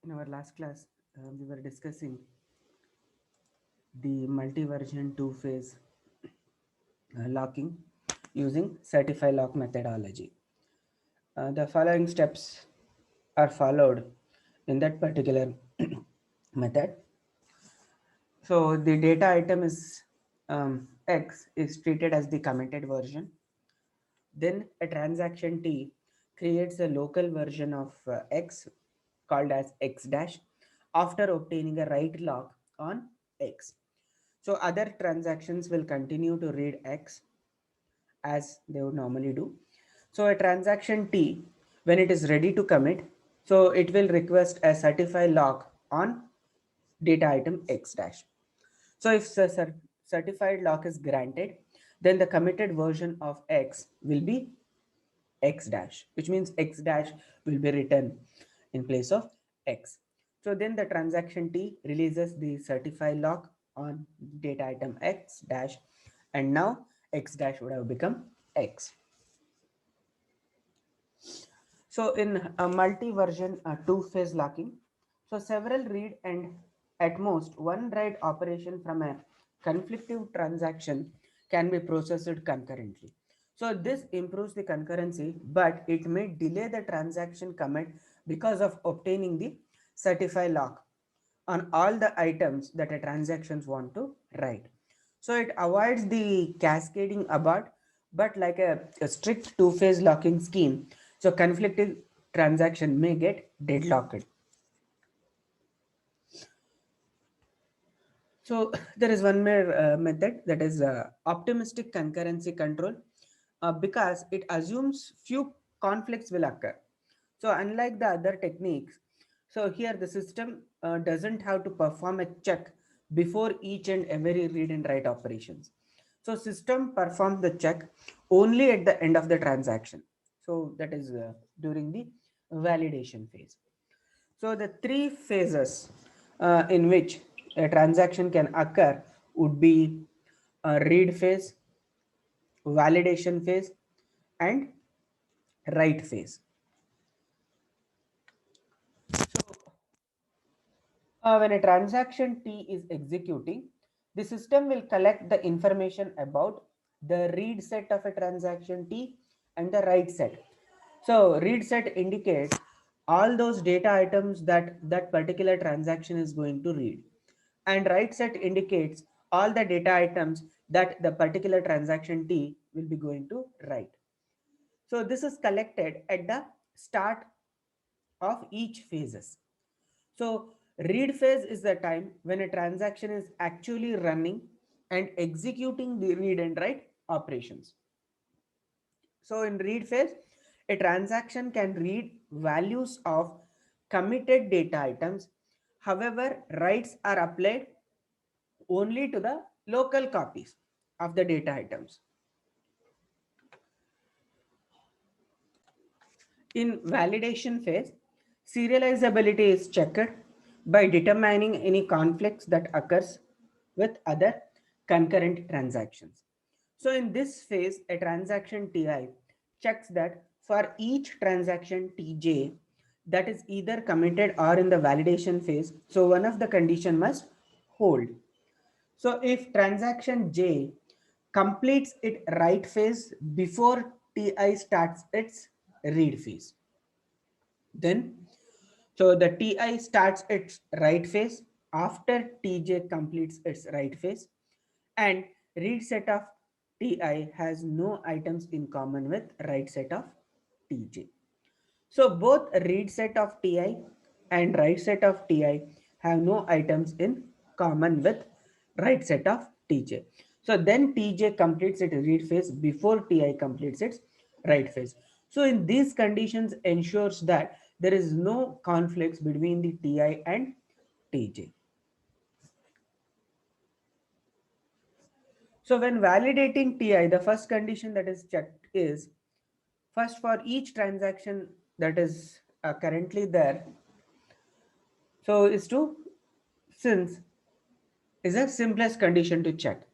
In our last class, we were discussing the multi-version two-phase locking using certify lock methodology. The following steps are followed in that particular method. So the data item is X is treated as the committed version. Then a transaction T creates a local version of X called as X dash after obtaining a write lock on X. So other transactions will continue to read X as they would normally do. So a transaction T, when it is ready to commit, so it will request a certify lock on data item X dash. So if the certified lock is granted, then the committed version of X will be X dash, which means X dash will be written in place of X. So then the transaction T releases the certify lock on data item X dash, and now X dash would have become X. So in a multi-version two-phase locking, so several read and at most one write operation from a conflictive transaction can be processed concurrently. So this improves the concurrency, but it may delay the transaction commit because of obtaining the certify lock on all the items that a transactions want to write. So it avoids the cascading abort, but like a strict two-phase locking scheme, so conflicted transaction may get deadlocked. So there is one more method, that is optimistic concurrency control, because it assumes few conflicts will occur. So unlike the other techniques, so here the system doesn't have to perform a check before each and every read and write operations. So system performs the check only at the end of the transaction. So that is during the validation phase. So the three phases in which a transaction can occur would be a read phase, validation phase, and write phase. So when a transaction T is executing, the system will collect the information about the read set of a transaction T and the write set. So read set indicates all those data items that that particular transaction is going to read, and write set indicates all the data items that the particular transaction T will be going to write. So this is collected at the start of each phases. So read phase is the time when a transaction is actually running and executing the read and write operations. So in read phase, a transaction can read values of committed data items. However, writes are applied only to the local copies of the data items. In validation phase, serializability is checked by determining any conflicts that occurs with other concurrent transactions. So in this phase, a transaction Ti checks that for each transaction Tj that is either committed or in the validation phase, so one of the condition must hold. So if transaction J completes its write phase before Ti starts its read phase, then so the Ti starts its write phase after Tj completes its write phase, and read set of Ti has no items in common with write set of Tj. So both read set of Ti and write set of Ti have no items in common with write set of Tj. So then Tj completes its read phase before Ti completes its write phase. So in these conditions ensures that there is no conflicts between the Ti and Tj. So when validating Ti, the first condition that is checked is first for each transaction that is currently there. So is to since is the simplest condition to check.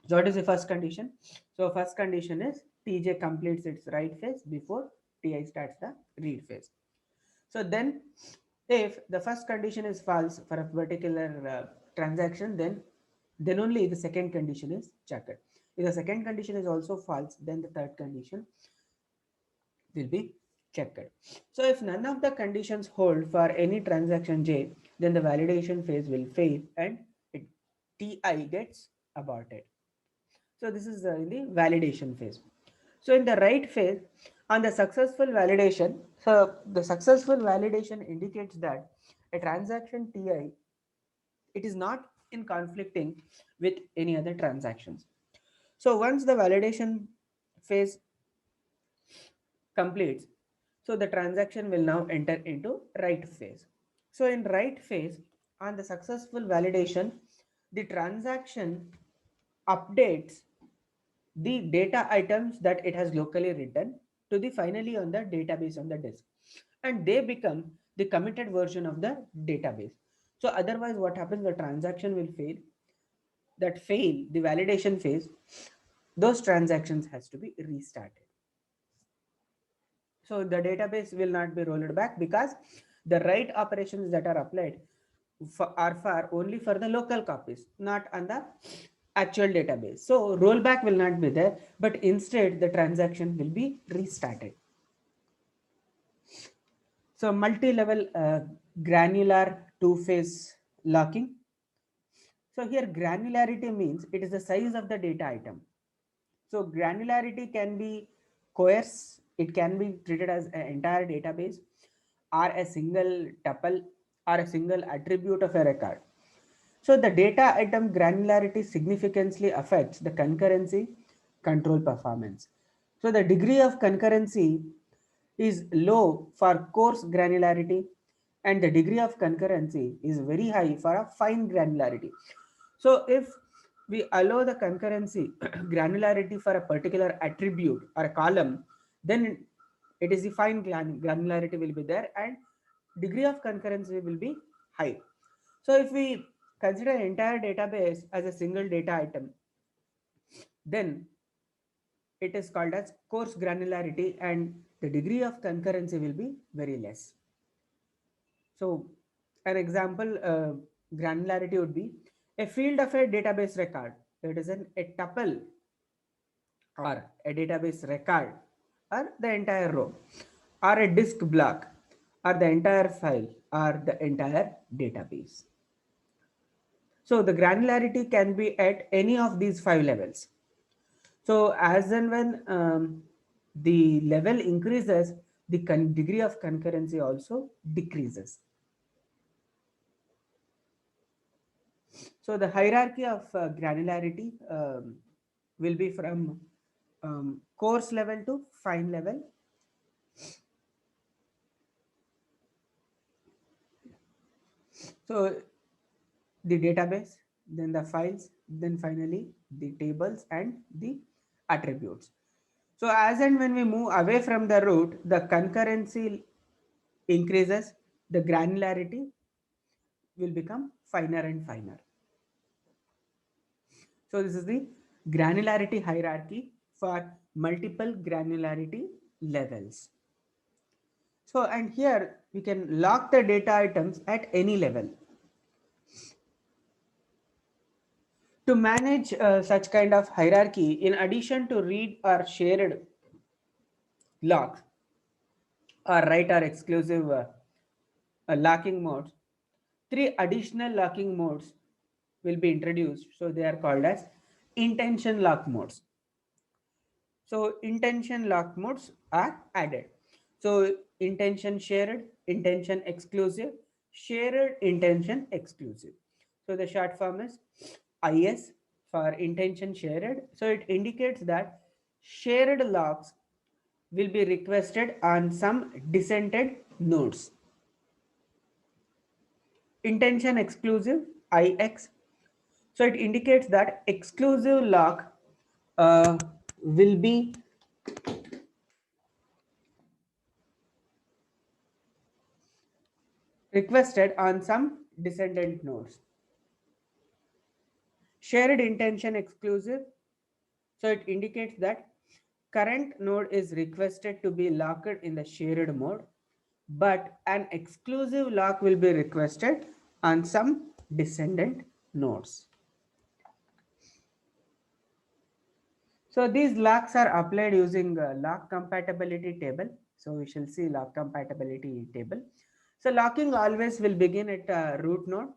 So what is the first condition? So first condition is Tj completes its write phase before Ti starts the read phase. So then If the first condition is false for a particular transaction, then only the second condition is checked. If the second condition is also false, then the third condition will be checked. So if none of the conditions hold for any transaction J, then the validation phase will fail and it, Ti gets aborted. So this is in the validation phase. So in the right phase, on the successful validation, so the successful validation indicates that a transaction Ti, it is not in conflicting with any other transactions. So once the validation phase completes, so the transaction will now enter into right phase. So in right phase, on the successful validation, the transaction updates the data items that it has locally written to the finally on the database on the disk, and they become the committed version of the database. So otherwise what happens, the transaction will fail. That fail the validation phase, those transactions has to be restarted. So the database will not be rolled back because the write operations that are applied are for only for the local copies, not on the actual database. So rollback will not be there, but instead the transaction will be restarted. So multi-level granular two-phase locking. So here granularity means it is the size of the data item. So granularity can be coarse, it can be treated as an entire database or a single tuple or a single attribute of a record. So the data item granularity significantly affects the concurrency control performance. So the degree of concurrency is low for coarse granularity and the degree of concurrency is very high for a fine granularity. So if we allow the concurrency granularity for a particular attribute or a column, then it is the fine granularity will be there and degree of concurrency will be high. So if we consider entire database as a single data item, then it is called as coarse granularity and the degree of concurrency will be very less. So an example granularity would be a field of a database record. It is a tuple or a database record or the entire row or a disk block or the entire file or the entire database. So the granularity can be at any of these five levels. So as and when the level increases, the degree of concurrency also decreases. So the hierarchy of granularity will be from coarse level to fine level. So the database, then the files, then finally the tables and the attributes. So as and when we move away from the root, the concurrency increases, the granularity will become finer and finer. So this is the granularity hierarchy for multiple granularity levels. So and here we can lock the data items at any level. To manage such kind of hierarchy, in addition to read or shared locks or write or exclusive locking modes, three additional locking modes will be introduced. So they are called as intention lock modes. So intention lock modes are added. So intention shared, intention exclusive, shared intention exclusive. So the short form is IS for intention shared. So it indicates that shared locks will be requested on some dissented nodes. Intention exclusive IX. So it indicates that exclusive lock will be requested on some descendant nodes. Shared intention exclusive. So it indicates that current node is requested to be locked in the shared mode, but an exclusive lock will be requested on some descendant nodes. So these locks are applied using lock compatibility table. So we shall see lock compatibility table. So locking always will begin at root node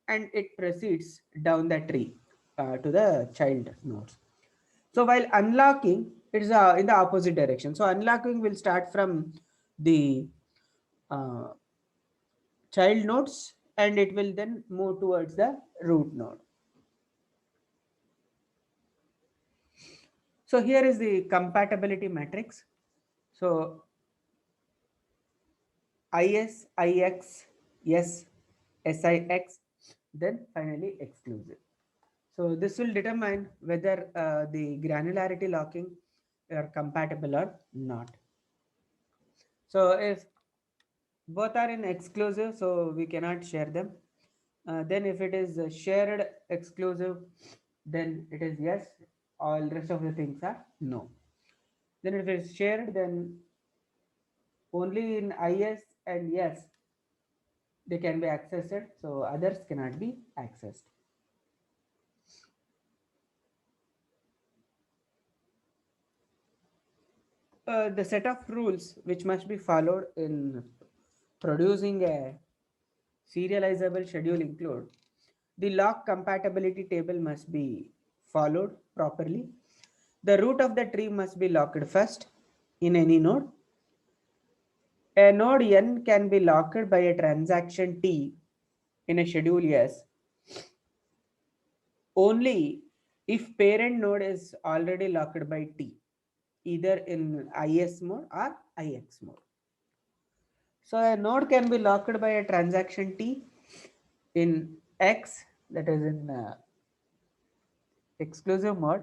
and it proceeds down the tree to the child nodes. So while unlocking, it is in the opposite direction. So unlocking will start from the uh, child nodes and it will then move towards the root node. So here is the compatibility matrix. So IS, IX, S, SIX, then finally exclusive. So this will determine whether the granularity locking are compatible or not. So if both are in exclusive, so we cannot share them. Then if it is shared exclusive, then it is yes. All rest of the things are no. Then if it is shared, then only in IS and yes they can be accessed, so others cannot be accessed. The set of rules which must be followed in producing a serializable schedule include the lock compatibility table must be followed properly. The root of the tree must be locked first in any node. A node n can be locked by a transaction T in a schedule S only if parent node is already locked by T, either in IS mode or IX mode. So a node can be locked by a transaction T in X, that is in exclusive mode,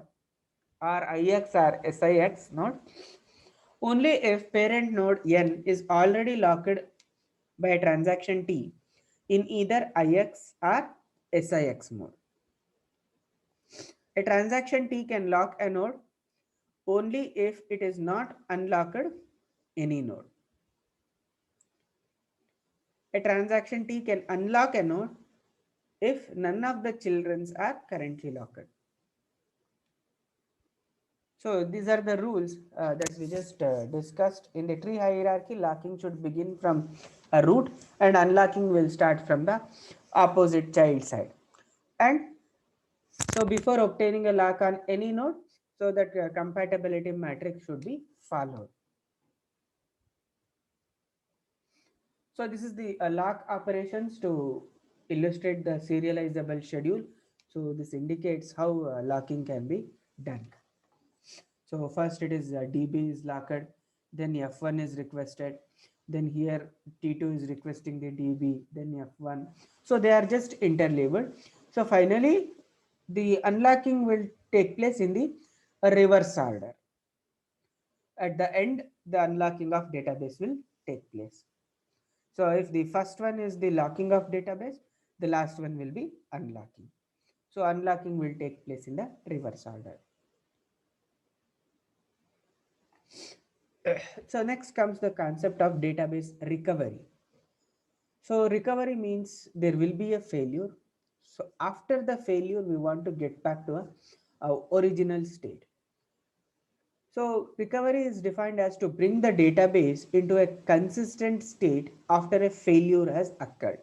or IX or SIX node, only if parent node N is already locked by a transaction T in either IX or SIX mode. A transaction T can lock a node only if it is not unlocked any node. A transaction T can unlock a node if none of the children are currently locked. So these are the rules that we just discussed. In the tree hierarchy, locking should begin from a root and unlocking will start from the opposite child side. And so before obtaining a lock on any node, so that compatibility matrix should be followed. So this is the lock operations to illustrate the serializable schedule. So this indicates how locking can be done. So first it is DB is locked, then F1 is requested, then here T2 is requesting the DB, then F1. So they are just interleaved. So finally the unlocking will take place in the reverse order. At the end, the unlocking of database will take place. So if the first one is the locking of database, the last one will be unlocking. So unlocking will take place in the reverse order. So next comes the concept of database recovery. So recovery means there will be a failure. So after the failure, we want to get back to a original state. So recovery is defined as to bring the database into a consistent state after a failure has occurred.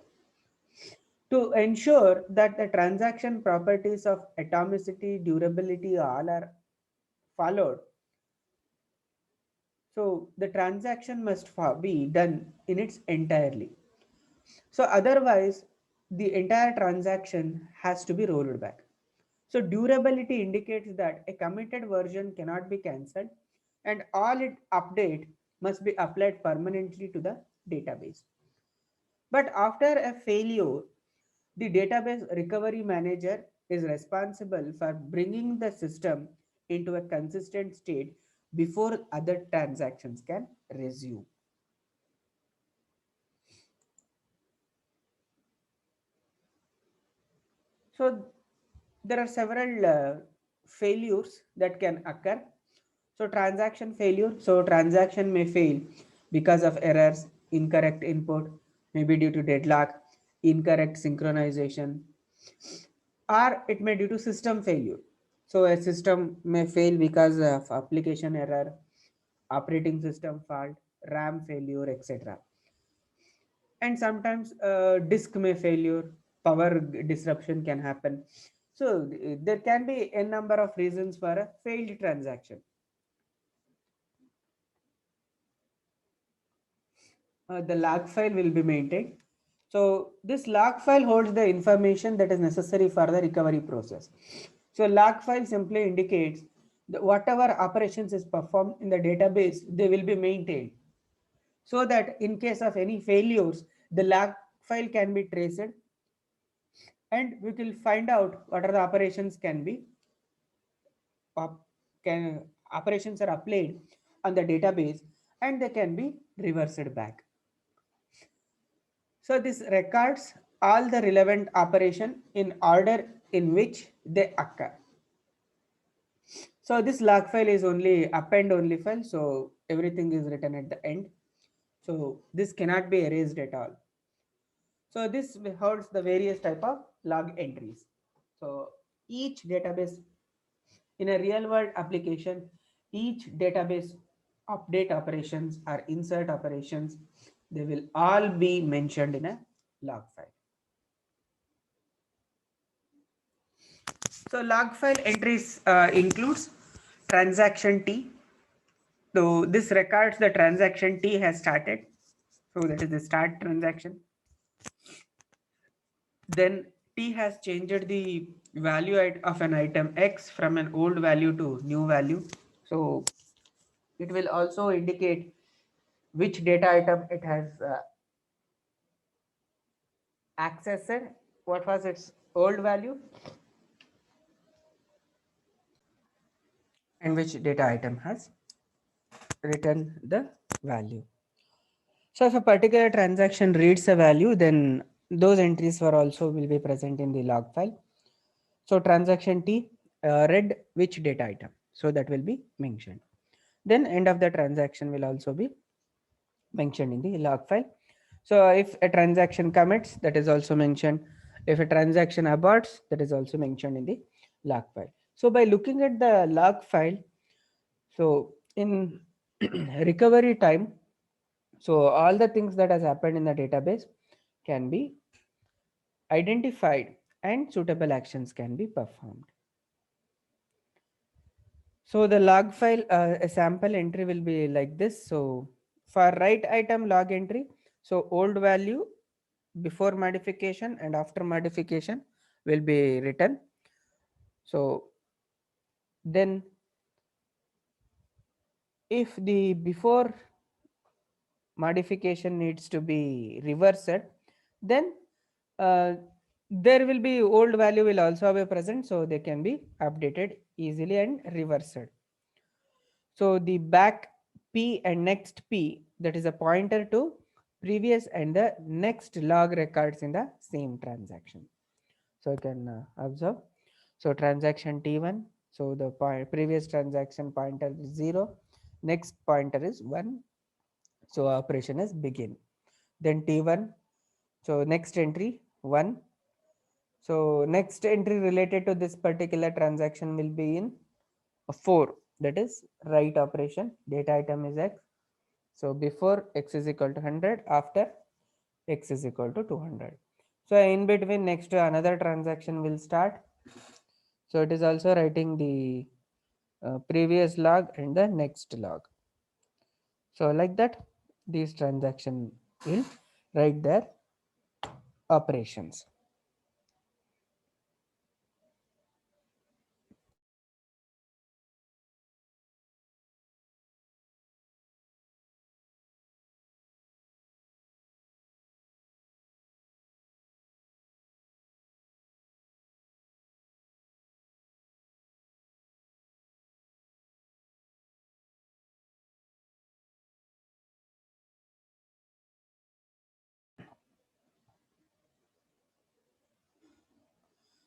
To ensure that the transaction properties of atomicity, durability, all are followed, so the transaction must be done in its entirely. So otherwise, the entire transaction has to be rolled back. So durability indicates that a committed version cannot be cancelled and all it update must be applied permanently to the database. But after a failure, the database recovery manager is responsible for bringing the system into a consistent state before other transactions can resume. So there are several failures that can occur. So transaction failure. So transaction may fail because of errors, incorrect input, maybe due to deadlock, incorrect synchronization, or it may due to system failure. So a system may fail because of application error, operating system fault, RAM failure, etc. And sometimes disk may failure, power disruption can happen. So there can be a number of reasons for a failed transaction. The log file will be maintained. So this log file holds the information that is necessary for the recovery process. So log file simply indicates that whatever operations is performed in the database, they will be maintained, so that in case of any failures, the log file can be traced, and we will find out what are the operations can be can operations are applied on the database, and they can be reversed back. So this records all the relevant operation in order in which they occur. So this log file is only append only file, so everything is written at the end. So this cannot be erased at all. So this holds the various type of log entries. So each database in a real world application, each database update operations or insert operations, they will all be mentioned in a log file. So log file entries includes transaction T. So this records the transaction T has started. So that is the start transaction. Then T has changed the value of an item X from an old value to new value. So it will also indicate which data item it has accessed, what was its old value, and which data item has returned the value. So if a particular transaction reads a value, then those entries were also will be present in the log file. So transaction T read which data item, so that will be mentioned. Then end of the transaction will also be mentioned in the log file. So if a transaction commits, that is also mentioned. If a transaction aborts, that is also mentioned in the log file. So by looking at the log file, so in recovery time, so all the things that has happened in the database can be identified and suitable actions can be performed. So the log file, a sample entry will be like this. So for write item log entry, so old value before modification and after modification will be written. So then if the before modification needs to be reversed, then uh, there will be old value will also be present, so they can be updated easily and reversed. So the back P and next P, that is a pointer to previous and the next log records in the same transaction. So you can observe. So transaction T1, so the previous transaction pointer is 0, next pointer is 1, so operation is begin. Then T1, so next entry 1, so next entry related to this particular transaction will be in 4, that is write operation, data item is X. So before X is equal to 100, after X is equal to 200. So in between next to another transaction will start. So it is also writing the previous log and the next log. So like that, these transaction will write their operations.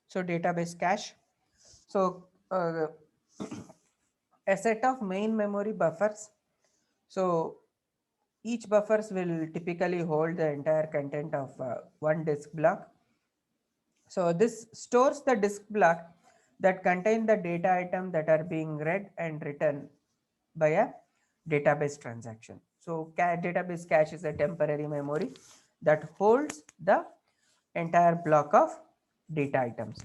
So database cache. So a set of main memory buffers. So Each buffers will typically hold the entire content of one disk block. So this stores the disk block that contain the data item that are being read and written by a database transaction. So database cache is a temporary memory that holds the entire block of data items.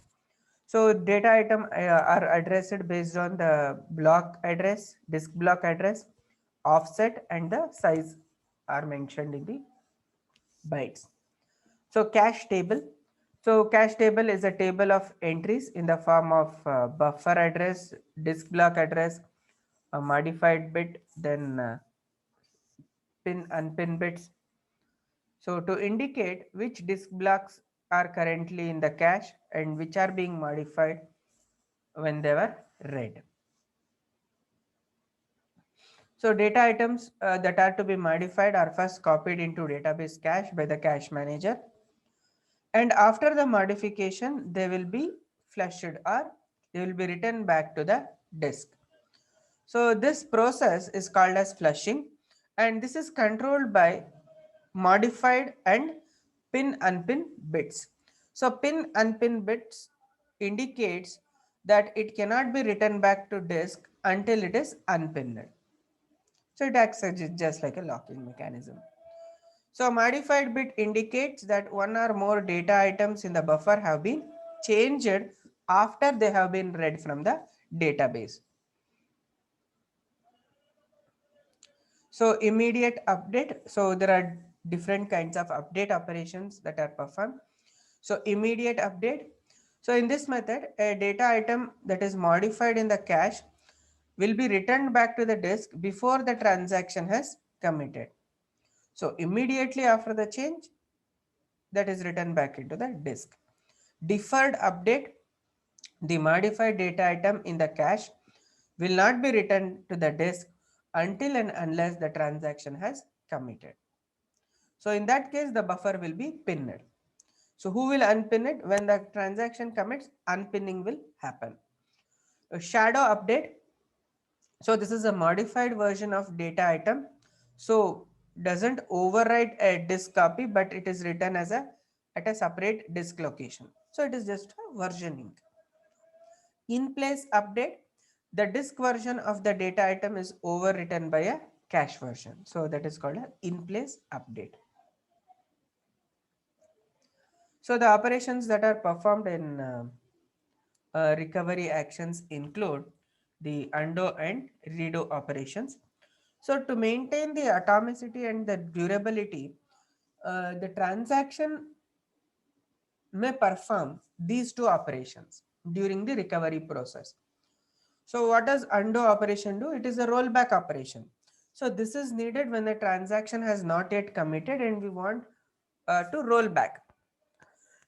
So data item are addressed based on the block address, disk block address, offset, and the size are mentioned in the bytes. So cache table. So cache table is a table of entries in the form of buffer address, disk block address, a modified bit, then pin unpin bits. So to indicate which disk blocks are currently in the cache and which are being modified when they were read. So data items that are to be modified are first copied into database cache by the cache manager, and after the modification they will be flushed or they will be written back to the disk. So this process is called as flushing, and this is controlled by modified and pin unpin bits. So pin unpin bits indicates that it cannot be written back to disk until it is unpinned. So it acts as just like a locking mechanism. So modified bit indicates that one or more data items in the buffer have been changed after they have been read from the database. So immediate update. So there are different kinds of update operations that are performed. So immediate update. So in this method, a data item that is modified in the cache will be returned back to the disk before the transaction has committed. So immediately after the change, that is written back into the disk. Deferred update. The modified data item in the cache will not be returned to the disk until and unless the transaction has committed. So in that case, the buffer will be pinned. So who will unpin it? When the transaction commits, unpinning will happen. A shadow update. So this is a modified version of data item. So doesn't overwrite a disk copy, but it is written as a at a separate disk location. So it is just a versioning. In place update, the disk version of the data item is overwritten by a cache version. So that is called an in place update. So the operations that are performed in recovery actions include the undo and redo operations. So to maintain the atomicity and the durability, the transaction may perform these two operations during the recovery process. So what does undo operation do? It is a rollback operation. So this is needed when the transaction has not yet committed and we want to roll back.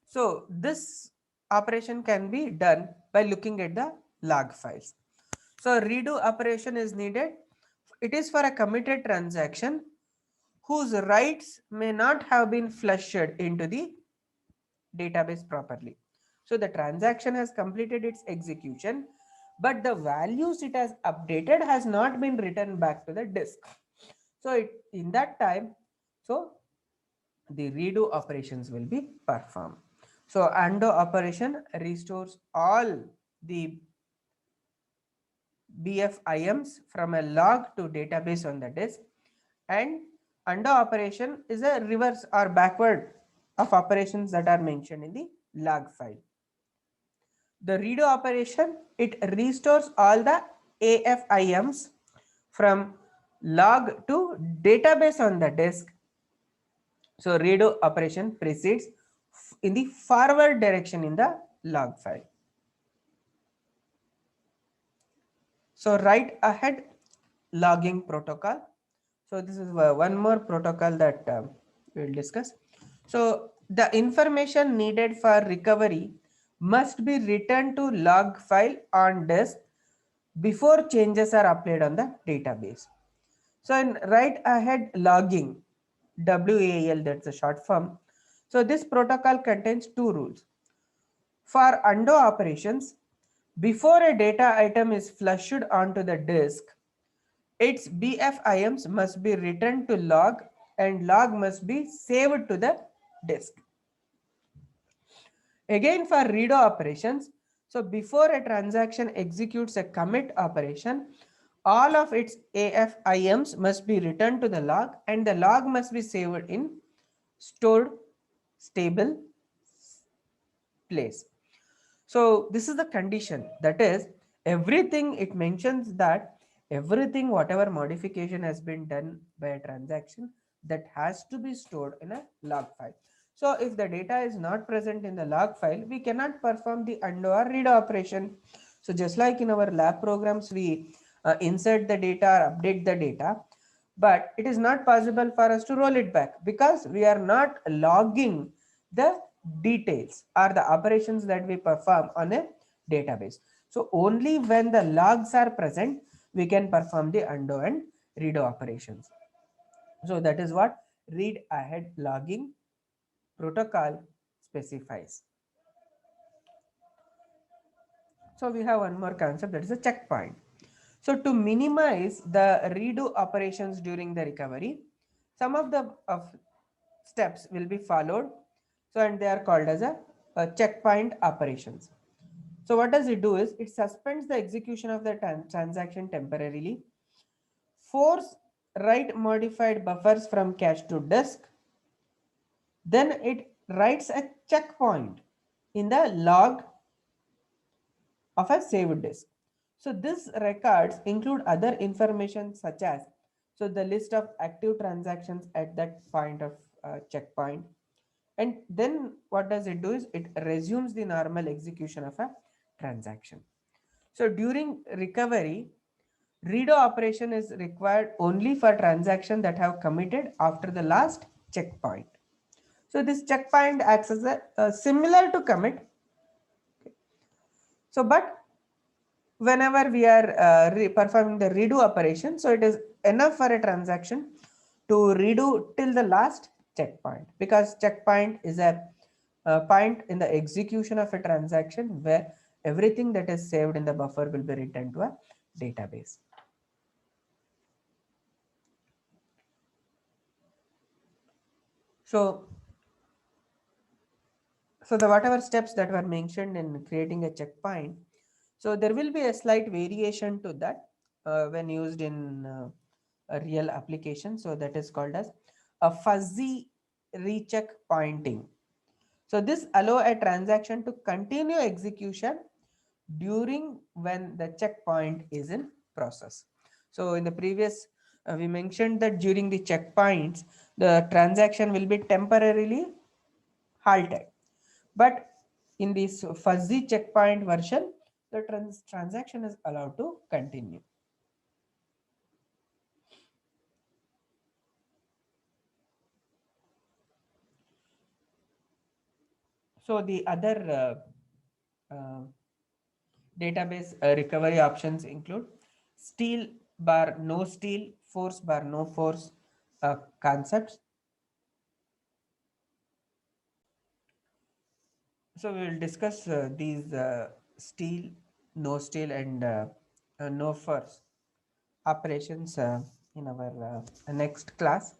So this operation can be done by looking at the log files. So redo operation is needed. It is for a committed transaction whose writes may not have been flushed into the database properly. So the transaction has completed its execution, but the values it has updated has not been written back to the disk. So in that time, so the redo operations will be performed. So undo operation restores all the BFIMs from a log to database on the disk, and undo operation is a reverse or backward of operations that are mentioned in the log file. The redo operation, it restores all the AFIMs from log to database on the disk. So redo operation proceeds in the forward direction in the log file. So write ahead logging protocol. So this is one more protocol that we will discuss. So the information needed for recovery must be returned to log file on disk before changes are applied on the database. So in write ahead logging, WAL, that's a short form. So this protocol contains two rules. For undo operations, before a data item is flushed onto the disk, its BFIMs must be returned to log and log must be saved to the disk. Again for redo operations, so before a transaction executes a commit operation, all of its AFIMs must be returned to the log and the log must be saved in stored stable place. So this is the condition, that is everything it mentions that everything whatever modification has been done by a transaction that has to be stored in a log file. So if the data is not present in the log file, we cannot perform the undo or read operation. So just like in our lab programs, we insert the data or update the data, but it is not possible for us to roll it back because we are not logging the details or the operations that we perform on a database. So only when the logs are present, we can perform the undo and redo operations. So that is what read ahead logging protocol specifies. So we have one more concept, that is a checkpoint. So to minimize the redo operations during the recovery, some of the steps will be followed. So and they are called as a checkpoint operations. So what does it do is it suspends the execution of the transaction temporarily, force write modified buffers from cache to disk, then it writes a checkpoint in the log of a saved disk. So this records include other information such as so the list of active transactions at that point of checkpoint, and then what does it do is it resumes the normal execution of a transaction. So during recovery, redo operation is required only for transactions that have committed after the last checkpoint. So this checkpoint acts as a similar to commit. So but whenever we are performing the redo operation, so it is enough for a transaction to redo till the last checkpoint, because checkpoint is a point in the execution of a transaction where everything that is saved in the buffer will be returned to a database. So the whatever steps that were mentioned in creating a checkpoint, so there will be a slight variation to that when used in a real application. So that is called as a fuzzy recheck pointing. So this allow a transaction to continue execution during when the checkpoint is in process. So in the previous we mentioned that during the checkpoints the transaction will be temporarily halted, but in this fuzzy checkpoint version the transaction is allowed to continue. So the other database recovery options include steal bar no steal, force bar no force concepts. So we will discuss these steal, no steal, and no force operations in our next class.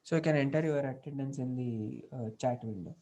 So you can enter your attendance in the chat window.